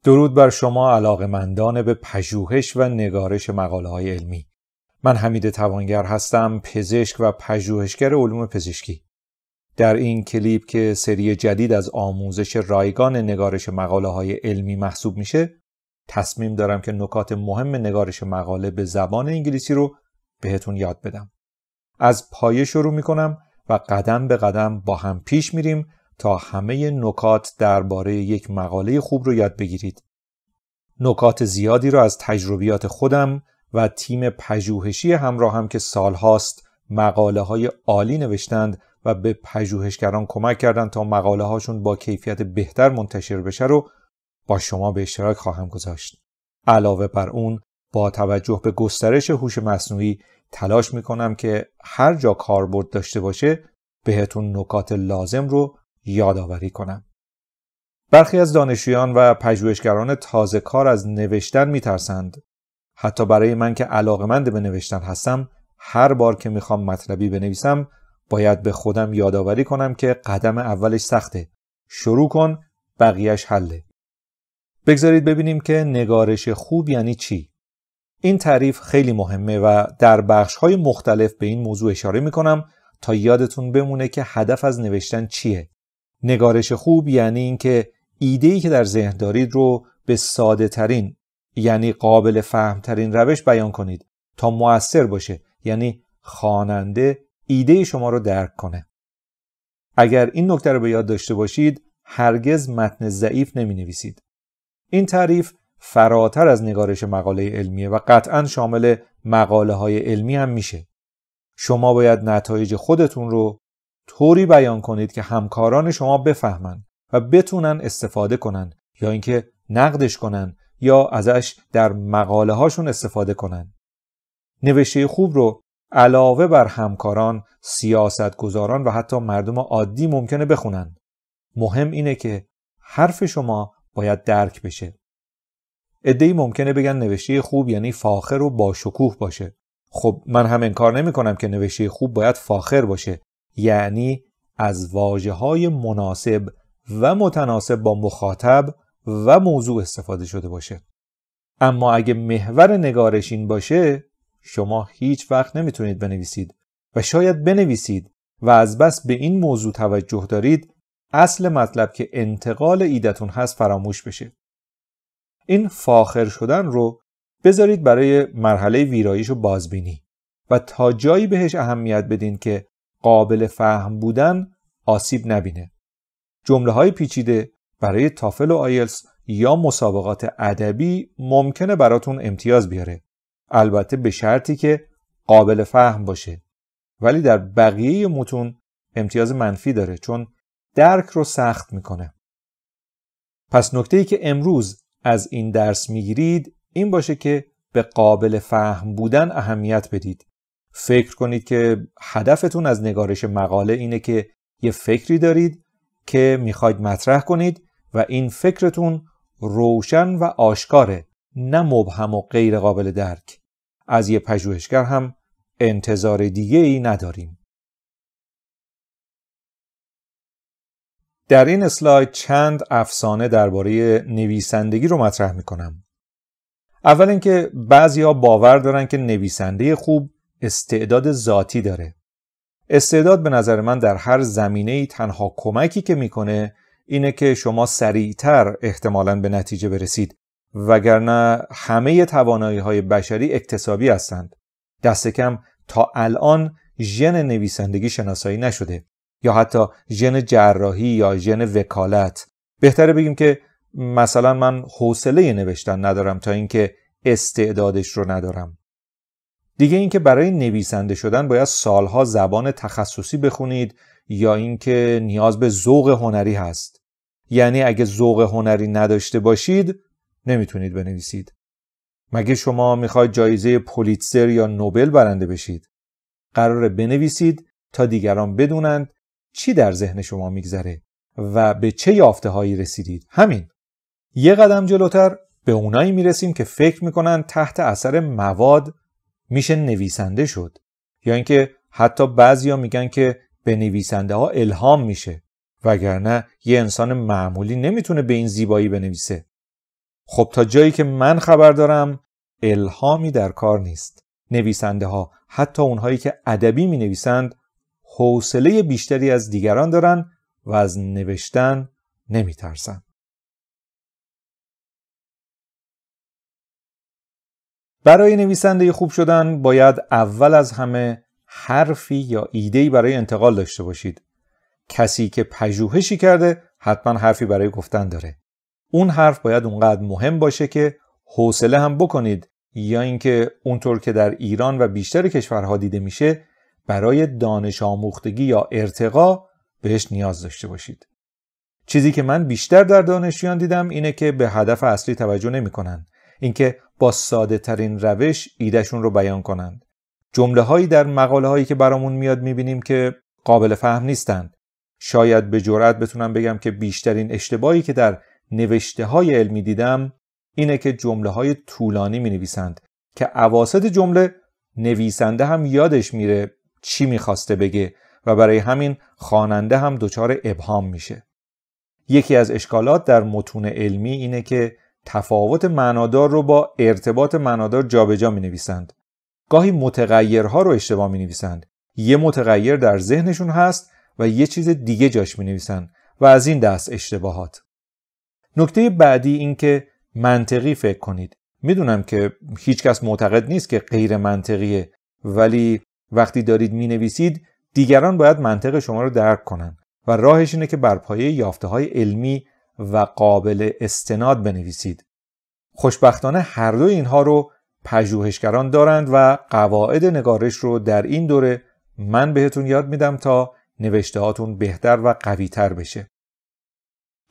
درود بر شما علاقه‌مندان به پژوهش و نگارش مقاله‌های علمی. من حمید توانگر هستم، پزشک و پژوهشگر علوم پزشکی. در این کلیپ که سری جدید از آموزش رایگان نگارش مقاله‌های علمی محسوب میشه، تصمیم دارم که نکات مهم نگارش مقاله به زبان انگلیسی رو بهتون یاد بدم. از پایه شروع میکنم و قدم به قدم با هم پیش میریم تا همه نکات درباره یک مقاله خوب رو یاد بگیرید. نکات زیادی رو از تجربیات خودم و تیم پژوهشی همراهم که سالهاست مقاله‌های عالی نوشتند و به پژوهشگران کمک کردند تا مقاله‌هاشون با کیفیت بهتر منتشر بشه رو با شما به اشتراک خواهم گذاشت. علاوه بر اون با توجه به گسترش هوش مصنوعی تلاش میکنم که هر جا کاربرد داشته باشه بهتون نکات لازم رو یادآوری کنم. برخی از دانشجویان و پژوهشگران تازه کار از نوشتن میترسند. حتی برای من که علاقه‌مند به نوشتن هستم، هر بار که میخوام مطلبی بنویسم باید به خودم یادآوری کنم که قدم اولش سخته. شروع کن، بقیه‌اش حله. بگذارید ببینیم که نگارش خوب یعنی چی. این تعریف خیلی مهمه و در بخش‌های مختلف به این موضوع اشاره میکنم تا یادتون بمونه که هدف از نوشتن چیه. نگارش خوب یعنی اینکه ایده‌ای که در ذهن دارید رو به ساده ترین یعنی قابل فهم ترین روش بیان کنید تا مؤثر باشه، یعنی خواننده ایده شما رو درک کنه. اگر این نکته رو به یاد داشته باشید هرگز متن ضعیف نمی نویسید. این تعریف فراتر از نگارش مقاله علمیه و قطعاً شامل مقاله های علمی هم میشه. شما باید نتایج خودتون رو طوری بیان کنید که همکاران شما بفهمن و بتونن استفاده کنن یا اینکه نقدش کنن یا ازش در مقاله هاشون استفاده کنن. نوشته خوب رو علاوه بر همکاران، سیاستگزاران و حتی مردم عادی ممکنه بخونن. مهم اینه که حرف شما باید درک بشه. عده‌ای ممکنه بگن نوشته خوب یعنی فاخر و با شکوه باشه. خب من هم انکار نمی کنم که نوشته خوب باید فاخر باشه، یعنی از واژه‌های مناسب و متناسب با مخاطب و موضوع استفاده شده باشه. اما اگه محور نگارش این باشه، شما هیچ وقت نمیتونید بنویسید و شاید بنویسید و از بس به این موضوع توجه دارید اصل مطلب که انتقال ایدتون هست فراموش بشه. این فاخر شدن رو بذارید برای مرحله ویرایش و بازبینی و تا جایی بهش اهمیت بدین که قابل فهم بودن آسیب نبینه. جمله‌های پیچیده برای تافل و آیلتس یا مسابقات ادبی ممکنه براتون امتیاز بیاره، البته به شرطی که قابل فهم باشه، ولی در بقیه متون امتیاز منفی داره چون درک رو سخت میکنه. پس نکته‌ای که امروز از این درس میگیرید این باشه که به قابل فهم بودن اهمیت بدید. فکر کنید که هدفتون از نگارش مقاله اینه که یه فکری دارید که میخواید مطرح کنید و این فکرتون روشن و آشکاره، نه مبهم و غیر قابل درک. از یه پژوهشگر هم انتظار دیگه ای نداریم. در این اسلاید چند افسانه درباره نویسندگی رو مطرح میکنم. اول اینکه بعضیا باور دارن که نویسنده خوب استعداد ذاتی داره. استعداد به نظر من در هر زمینه‌ای تنها کمکی که میکنه اینه که شما سریعتر احتمالاً به نتیجه برسید، وگرنه همه توانایی‌های بشری اکتسابی هستند. دست کم تا الان ژن نویسندگی شناسایی نشده یا حتی ژن جراحی یا ژن وکالت. بهتره بگیم که مثلا من حوصله نوشتن ندارم تا اینکه استعدادش رو ندارم. دیگه اینکه برای نویسنده شدن باید سالها زبان تخصصی بخونید یا اینکه نیاز به ذوق هنری هست. یعنی اگه ذوق هنری نداشته باشید نمیتونید بنویسید. مگه شما میخواید جایزه پولیتزر یا نوبل برنده بشید؟ قراره بنویسید تا دیگران بدونند چی در ذهن شما میگذره و به چه یافته هایی رسیدید. همین. یه قدم جلوتر به اونایی میرسیم که فکر میکنن تحت اثر مواد میشه نویسنده شد، یا اینکه حتی بعضیا میگن که به نویسنده ها الهام میشه، وگرنه یه انسان معمولی نمیتونه به این زیبایی بنویسه. خب تا جایی که من خبر دارم الهامی در کار نیست. نویسنده ها، حتی اونهایی که ادبی می نویسند، حوصله بیشتری از دیگران دارن و از نوشتن نمی ترسن. برای نویسنده خوب شدن باید اول از همه حرفی یا ایده‌ای برای انتقال داشته باشید. کسی که پژوهشی کرده حتما حرفی برای گفتن داره. اون حرف باید اونقدر مهم باشه که حوصله هم بکنید، یا اینکه اونطور که در ایران و بیشتر کشورها دیده میشه برای دانش آموختگی یا ارتقا بهش نیاز داشته باشید. چیزی که من بیشتر در دانشجویان دیدم اینه که به هدف اصلی توجه نمی‌کنن. اینکه با ساده ترین روش ایدهشون رو بیان کنند. جمله هایی در مقاله هایی که برامون میاد میبینیم که قابل فهم نیستن. شاید به جرئت بتونم بگم که بیشترین اشتباهی که در نوشته های علمی دیدم اینه که جمله های طولانی می نویسند که اواسط جمله نویسنده هم یادش میره چی میخواسته بگه و برای همین خواننده هم دچار ابهام میشه. یکی از اشکالات در متون علمی اینه که تفاوت معنادار رو با ارتباط معنادار جابجا می نویسند. گاهی متغیرها رو اشتباه می نویسند. یه متغیر در ذهنشون هست و یه چیز دیگه جاش می نویسند و از این دست اشتباهات. نکته بعدی این که منطقی فکر کنید. میدونم که هیچ کس معتقد نیست که غیر منطقیه، ولی وقتی دارید می نویسید دیگران باید منطق شما رو درک کنن و راهش اینه که بر پایه یافته‌های علمی و قابل استناد بنویسید. خوشبختانه هر دو اینها رو پژوهشگران دارند و قواعد نگارش رو در این دوره من بهتون یاد میدم تا نوشته هاتون بهتر و قوی‌تر بشه.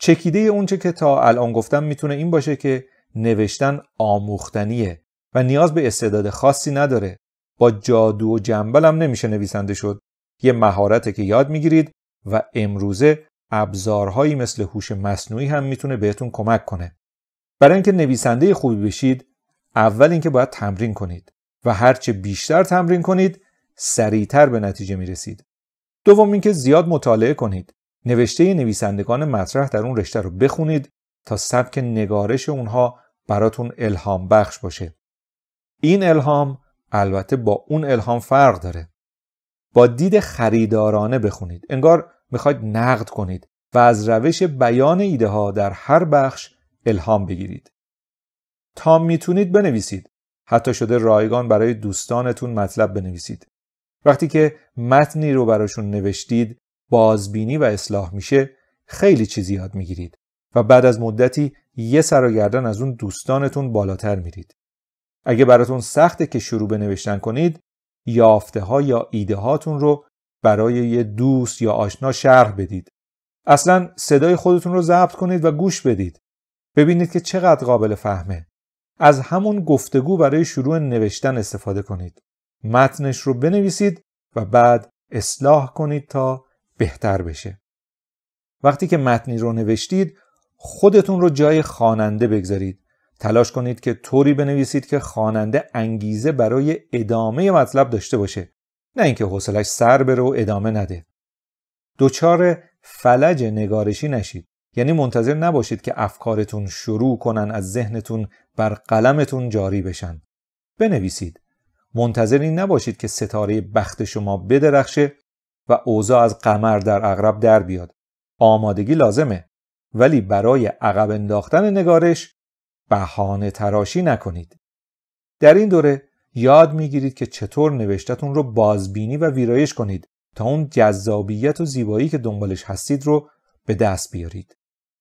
چکیده اونچه که تا الان گفتم میتونه این باشه که نوشتن آموختنیه و نیاز به استعداد خاصی نداره. با جادو و جنبل هم نمیشه نویسنده شد. یه مهارته که یاد میگیرید و امروزه ابزارهایی مثل هوش مصنوعی هم میتونه بهتون کمک کنه. برای اینکه نویسنده خوبی بشید، اول اینکه باید تمرین کنید و هرچه بیشتر تمرین کنید، سریعتر به نتیجه میرسید. دوم اینکه زیاد مطالعه کنید. نوشته نویسندگان مطرح در اون رشته رو بخونید تا سبک نگارش اونها براتون الهام بخش باشه. این الهام البته با اون الهام فرق داره. با دید خریدارانه بخونید. انگار میخواید نقد کنید و از روش بیان ایده ها در هر بخش الهام بگیرید. تا میتونید بنویسید. حتی شده رایگان برای دوستانتون مطلب بنویسید. وقتی که متنی رو براشون نوشتید، بازبینی و اصلاح میشه، خیلی چیز یاد میگیرید و بعد از مدتی یه سر و گردن از اون دوستانتون بالاتر میرید. اگه براتون سخته که شروع به نوشتن کنید، یافته ها یا ایده هاتون رو برای یه دوست یا آشنا شرح بدید. اصلا صدای خودتون رو ضبط کنید و گوش بدید. ببینید که چقدر قابل فهمه. از همون گفتگو برای شروع نوشتن استفاده کنید. متنش رو بنویسید و بعد اصلاح کنید تا بهتر بشه. وقتی که متنی رو نوشتید، خودتون رو جای خواننده بگذارید. تلاش کنید که طوری بنویسید که خواننده انگیزه برای ادامه مطلب داشته باشه، نه اینکه حوصله‌اش سر بره و ادامه نده. دچار فلج نگارشی نشید. یعنی منتظر نباشید که افکارتون شروع کنن از ذهنتون بر قلمتون جاری بشن. بنویسید. منتظر این نباشید که ستاره بخت شما بدرخشه و اوضاع از قمر در عقرب در بیاد. آمادگی لازمه، ولی برای عقب انداختن نگارش بهانه تراشی نکنید. در این دوره یاد میگیرید که چطور نوشتتون رو بازبینی و ویرایش کنید تا اون جذابیت و زیبایی که دنبالش هستید رو به دست بیارید.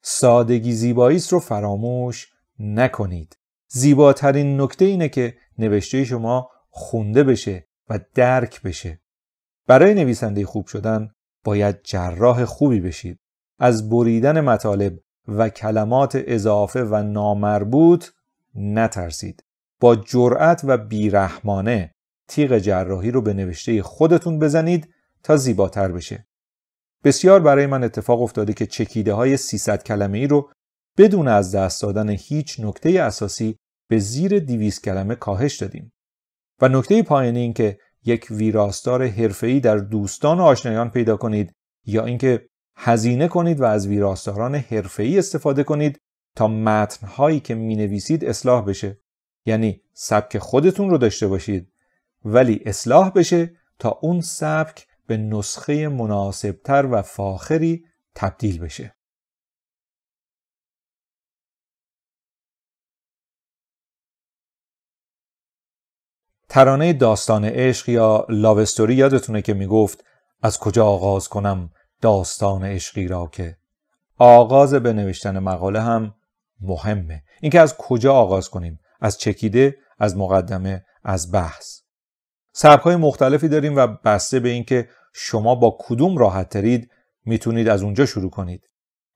سادگی زیبایی است رو فراموش نکنید. زیباترین نکته اینه که نوشته شما خونده بشه و درک بشه. برای نویسنده خوب شدن باید جراح خوبی بشید. از بریدن مطالب و کلمات اضافه و نامربوط نترسید. با جرأت و بیرحمانه تیغ جراحی رو به نوشته خودتون بزنید تا زیباتر بشه. بسیار برای من اتفاق افتاده که چکیده های 300 کلمه‌ای رو بدون از دست دادن هیچ نکته اساسی به زیر 200 کلمه کاهش دادیم. و نکته پایانی این که یک ویراستار حرفه‌ای در دوستان و آشنایان پیدا کنید یا اینکه هزینه کنید و از ویراستاران حرفه‌ای استفاده کنید تا متن‌هایی که می‌نویسید اصلاح بشه. یعنی سبک خودتون رو داشته باشید ولی اصلاح بشه تا اون سبک به نسخه مناسبتر و فاخری تبدیل بشه. ترانه داستان عشق یا لاو استوری یادتونه که میگفت از کجا آغاز کنم داستان عشقی را که آغاز به نوشتن مقاله هم مهمه. اینکه از کجا آغاز کنیم، از چکیده، از مقدمه، از بحث. سبک‌های مختلفی داریم و بسته به اینکه شما با کدوم راحت ترید میتونید از اونجا شروع کنید.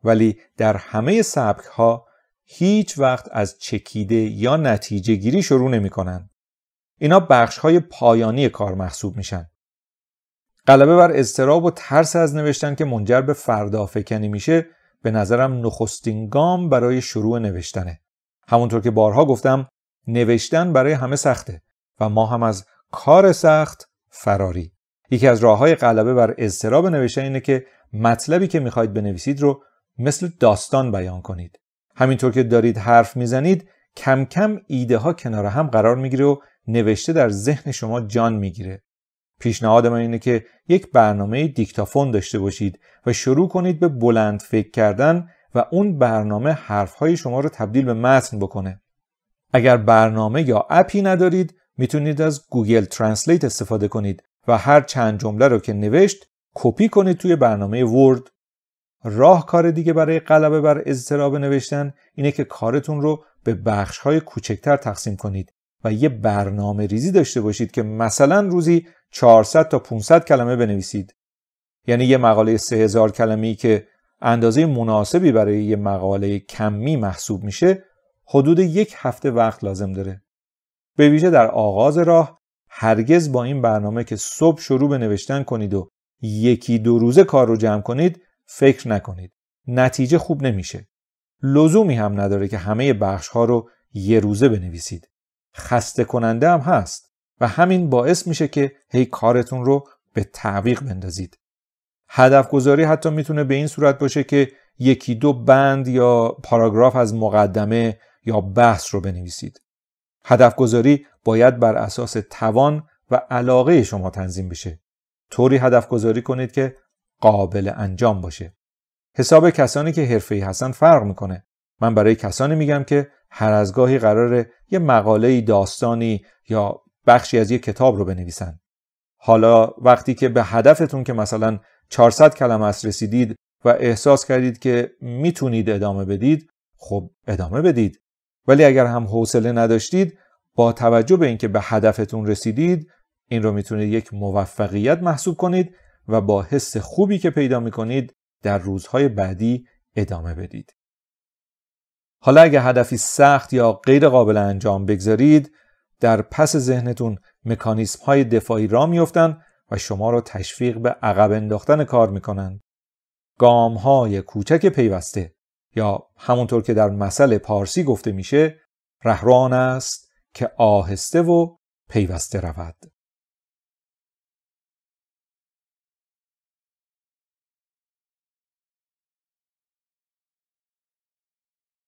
ولی در همه سبک‌ها هیچ وقت از چکیده یا نتیجه گیری شروع نمی‌کنن. اینا بخش‌های پایانی کار محسوب میشن. غلبه بر اضطراب و ترس از نوشتن که منجر به فردافکنی میشه به نظرم نخستین گام برای شروع نوشتنه. همونطور که بارها گفتم نوشتن برای همه سخته و ما هم از کار سخت فراری. یکی از راه‌های غلبه بر اضطراب نوشتن اینه که مطلبی که میخواید بنویسید رو مثل داستان بیان کنید. همینطور که دارید حرف میزنید کم کم ایده ها کنار هم قرار میگیره و نوشته در ذهن شما جان میگیره. پیشنهاد من اینه که یک برنامه دیکتافون داشته باشید و شروع کنید به بلند فکر کردن و اون برنامه حرفهای شما رو تبدیل به متن بکنه. اگر برنامه یا اپی ندارید میتونید از گوگل ترنسلیت استفاده کنید و هر چند جمله رو که نوشت کپی کنید توی برنامه ورد. راهکار دیگه برای غلبه بر اضطراب نوشتن اینه که کارتون رو به بخش‌های کوچکتر تقسیم کنید و یه برنامه ریزی داشته باشید که مثلا روزی 400 تا 500 کلمه بنویسید. یعنی یه مقاله 3000 کلمه‌ای که اندازه مناسبی برای یه مقاله کمی محسوب میشه حدود 1 هفته وقت لازم داره. به ویژه در آغاز راه هرگز با این برنامه که صبح شروع به نوشتن کنید و 1-2 روزه کار رو جمع کنید فکر نکنید. نتیجه خوب نمیشه. لزومی هم نداره که همه بخش‌ها رو یه روزه بنویسید. خسته کننده هم هست و همین باعث میشه که هی کارتون رو به تعویق بندازید. هدف گذاری حتی میتونه به این صورت باشه که 1-2 بند یا پاراگراف از مقدمه یا بحث رو بنویسید. هدف گذاری باید بر اساس توان و علاقه شما تنظیم بشه. طوری هدف گذاری کنید که قابل انجام باشه. حساب کسانی که حرفه‌ای هستن فرق میکنه. من برای کسانی میگم که هر از گاهی قراره یه مقاله داستانی یا بخشی از یه کتاب رو بنویسن. حالا وقتی که به هدفتون که مثلا 400 کلمه است رسیدید و احساس کردید که میتونید ادامه بدید، خب ادامه بدید. ولی اگر هم حوصله نداشتید، با توجه به اینکه به هدفتون رسیدید، این رو میتونید یک موفقیت محسوب کنید و با حس خوبی که پیدا میکنید در روزهای بعدی ادامه بدید. حالا اگه هدفی سخت یا غیر قابل انجام بگذارید، در پس ذهنتون مکانیزم های دفاعی را میافتن و شما رو تشویق به عقب انداختن کار میکنن. گام های کوچک پیوسته یا همونطور که در مثل پارسی گفته میشه، رهروان است که آهسته و پیوسته رود.